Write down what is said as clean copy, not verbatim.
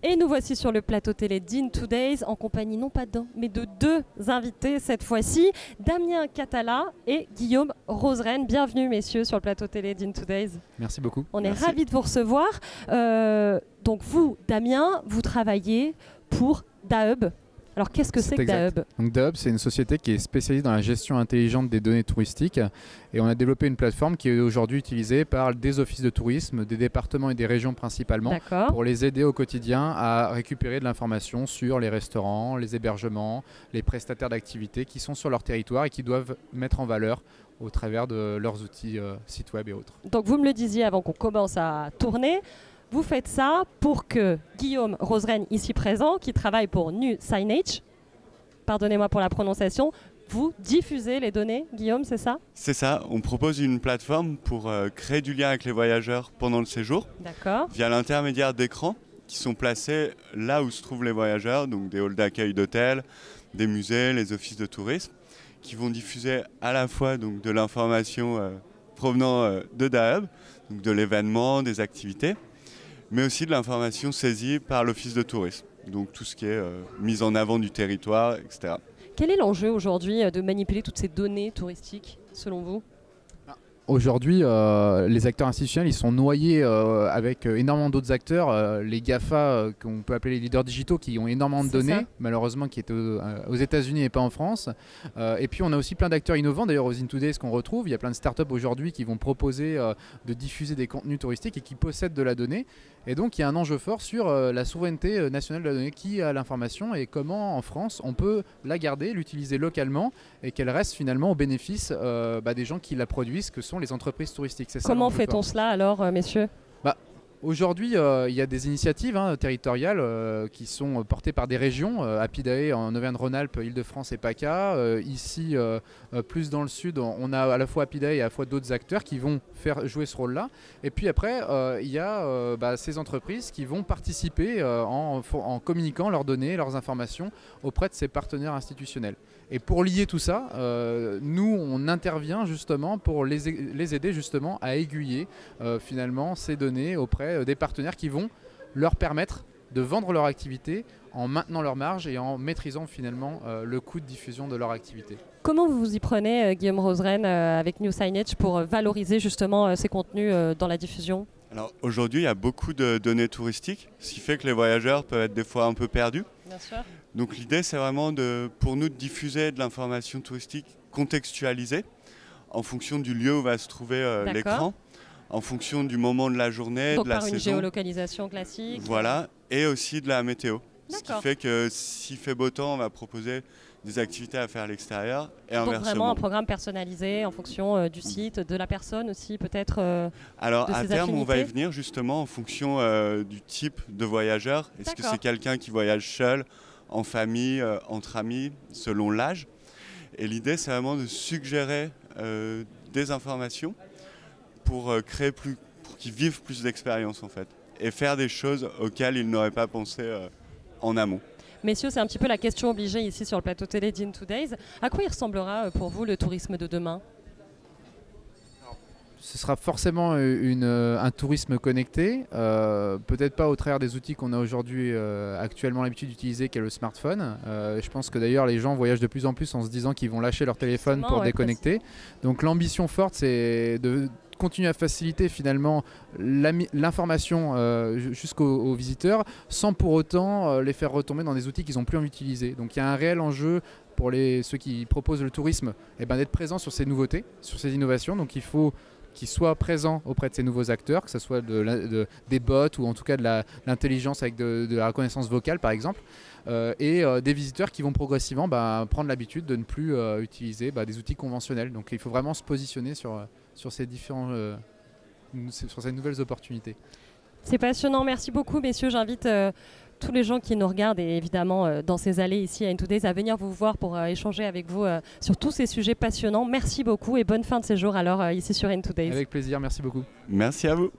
Et nous voici sur le plateau télé d'In2Days en compagnie non pas d'un, mais de deux invités cette fois-ci, Damien Catala et Guillaume Roseraine. Bienvenue messieurs sur le plateau télé d'In2Days. Merci beaucoup. On est Merci. ravis de vous recevoir. Donc vous, Damien, vous travaillez pour Dahub. Alors qu'est-ce que c'est que Dahub? Donc Dahub, c'est une société qui est spécialisée dans la gestion intelligente des données touristiques et on a développé une plateforme qui est aujourd'hui utilisée par des offices de tourisme, des départements et des régions principalement pour les aider au quotidien à récupérer de l'information sur les restaurants, les hébergements, les prestataires d'activités qui sont sur leur territoire et qui doivent mettre en valeur au travers de leurs outils sites web et autres. Donc vous me le disiez avant qu'on commence à tourner. Vous faites ça pour que Guillaume Roseraine, ici présent, qui travaille pour New Signage, pardonnez-moi pour la prononciation, vous diffusez les données, Guillaume, c'est ça? C'est ça, on propose une plateforme pour créer du lien avec les voyageurs pendant le séjour, via l'intermédiaire d'écrans qui sont placés là où se trouvent les voyageurs, donc des halls d'accueil d'hôtels, des musées, les offices de tourisme, qui vont diffuser à la fois donc, de l'information provenant de Dahub, donc de l'événement, des activités, mais aussi de l'information saisie par l'office de tourisme, donc tout ce qui est mise en avant du territoire, etc. Quel est l'enjeu aujourd'hui de manipuler toutes ces données touristiques, selon vous ? Aujourd'hui, les acteurs institutionnels, ils sont noyés avec énormément d'autres acteurs, les GAFA, qu'on peut appeler les leaders digitaux, qui ont énormément de données, malheureusement qui étaient aux États-Unis et pas en France. Et puis on a aussi plein d'acteurs innovants, d'ailleurs aux In2Days qu'on retrouve. Il y a plein de startups aujourd'hui qui vont proposer de diffuser des contenus touristiques et qui possèdent de la donnée. Et donc il y a un enjeu fort sur la souveraineté nationale de la donnée, qui a l'information et comment en France on peut la garder, l'utiliser localement et qu'elle reste finalement au bénéfice des gens qui la produisent, que sont les entreprises touristiques. Comment fait-on cela alors, messieurs ? Aujourd'hui, il y a des initiatives territoriales qui sont portées par des régions. Apidae en Auvergne-Rhône-Alpes, Île-de-France et PACA. Ici, plus dans le sud, on a à la fois Apidae et à la fois d'autres acteurs qui vont faire jouer ce rôle-là. Et puis après, il y a ces entreprises qui vont participer en communiquant leurs données, leurs informations auprès de ces partenaires institutionnels. Et pour lier tout ça, nous, on intervient justement pour les aider justement à aiguiller finalement ces données auprès des partenaires qui vont leur permettre de vendre leur activité en maintenant leur marge et en maîtrisant finalement le coût de diffusion de leur activité. Comment vous vous y prenez, Guillaume Roseraine, avec New Signage pour valoriser justement ces contenus dans la diffusion ? Alors aujourd'hui, il y a beaucoup de données touristiques, ce qui fait que les voyageurs peuvent être des fois un peu perdus. Bien sûr. Donc l'idée, c'est vraiment pour nous de diffuser de l'information touristique contextualisée en fonction du lieu où va se trouver l'écran, en fonction du moment de la journée, donc de la par saison. une géolocalisation classique. Voilà, et aussi de la météo. Ce qui fait que s'il fait beau temps, on va proposer des activités à faire à l'extérieur et inversement. Donc vraiment un programme personnalisé en fonction du site, de la personne aussi peut-être. Alors de à ses terme, affinités. on va y venir justement en fonction du type de voyageur. Est-ce que c'est quelqu'un qui voyage seul, en famille, entre amis, selon l'âge? Et l'idée, c'est vraiment de suggérer des informations pour qu'ils vivent plus d'expériences en fait, et faire des choses auxquelles ils n'auraient pas pensé en amont. Messieurs, c'est un petit peu la question obligée ici sur le plateau télé d'In2Days. À quoi il ressemblera pour vous le tourisme de demain ? Ce sera forcément un tourisme connecté, peut-être pas au travers des outils qu'on a aujourd'hui actuellement l'habitude d'utiliser, qu'est le smartphone. Je pense que d'ailleurs les gens voyagent de plus en plus en se disant qu'ils vont lâcher leur téléphone pour déconnecter. Donc l'ambition forte, c'est de continuer à faciliter finalement l'information jusqu'aux visiteurs sans pour autant les faire retomber dans des outils qu'ils n'ont plus envie d'utiliser. Donc il y a un réel enjeu pour ceux qui proposent le tourisme d'être présents sur ces nouveautés, sur ces innovations. Donc il faut qu'ils soient présents auprès de ces nouveaux acteurs, que ce soit des bots ou en tout cas de l'intelligence avec de la reconnaissance vocale par exemple, et des visiteurs qui vont progressivement prendre l'habitude de ne plus utiliser des outils conventionnels. Donc il faut vraiment se positionner sur ces sur ces nouvelles opportunités. C'est passionnant, merci beaucoup messieurs. J'invite tous les gens qui nous regardent et évidemment dans ces allées ici à In2Days à venir vous voir pour échanger avec vous sur tous ces sujets passionnants. Merci beaucoup et bonne fin de séjour alors ici sur In2Days. Avec plaisir, merci beaucoup. Merci à vous.